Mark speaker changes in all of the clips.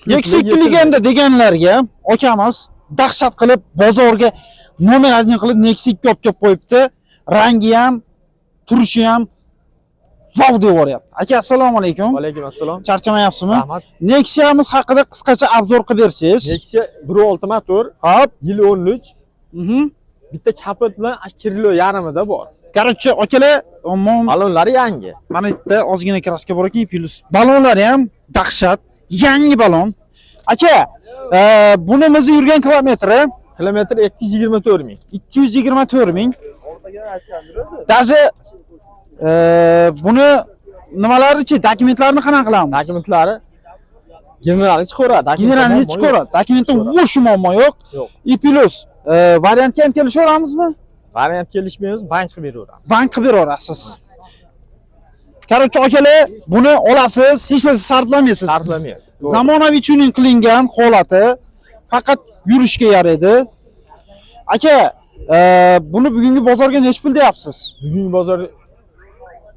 Speaker 1: Nexia 2 legenda deganlarga akamiz dahshat qilib bozorga nomer 1 qilib Nexia 2 olib kelib qo'yibdi. Rangi ham, turishi ham wow deb boryapti. Aka, assalomu alaykum.
Speaker 2: Va alaykum assalom.
Speaker 1: Charchamayapsizmi?
Speaker 2: Rahmat.
Speaker 1: Nexia'miz haqida qisqacha obzor qilib bersiz.
Speaker 2: Nexia 1.6 motor,
Speaker 1: Hop.
Speaker 2: yil 13. Bitta kapot bilan 1 kilo yarmida bor.
Speaker 1: Короче, akalar,
Speaker 2: Balonlari yangi.
Speaker 1: mana bitta ozgina kraska bor ekan, plus. Balonlari ham dahshat, yangi balon. Aka, bunimizni yurgan kilometri
Speaker 2: Kilometr 224 ming.
Speaker 1: 224 ming. Даже buni nimalarichi, dokumentlarini qanaqa qilamiz?
Speaker 2: Dokumentlari generalni chiqaradi.
Speaker 1: Generalni chiqaradi. Dokumentda vosh muammo yo'q.
Speaker 2: Yo'q.
Speaker 1: И plus variantga ham kelishaveramizmi?
Speaker 2: Variant kelishmaymiz, bank qilib beraveramiz.
Speaker 1: Bank qilib beraverasiz. Короче, akalar, buni olasiz, hech narsa sarflamaysiz.
Speaker 2: Sarflamaysiz.
Speaker 1: Zamonaviy tuning qilingan holati, faqat yurishga yaraydi. Aka, buni bugungi bozorga nech pul deyapsiz?
Speaker 2: Bugungi bozor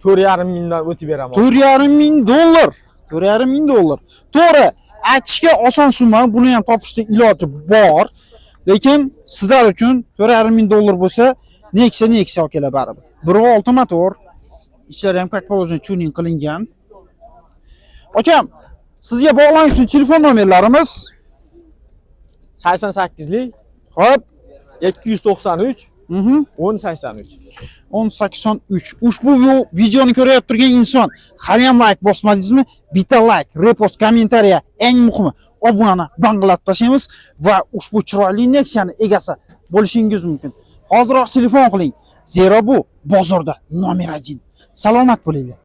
Speaker 2: 4,5 mingdan o'tib beraman.
Speaker 1: 4,5 ming dollar. 4,5 ming dollar. To'g'ri, aytishga oson summa, buni ham topishda iloji bor. Lekin sizlar uchun 4,5 ming dollar bo'lsa, Nexia akalar baribir. 1.6 motor, ichlari ham как положено tuning qilingan. Akam, sizga bog'lanish uchun telefon nomerlarimiz
Speaker 2: 88lik
Speaker 1: hop
Speaker 2: 293 1083.
Speaker 1: 1083. Ushbu videoni ko'rayotib turgan inson hali ham like bosmadingizmi? Bitta like, repost, kommentariya, eng muhimi obunani banglatib tashlaymiz va ushbu chiroyli Nexia'ni egasi bo'lishingiz mumkin. Hozirroq telefon qiling. Zero bu bozorda nomer 1. Salomat bo'linglar.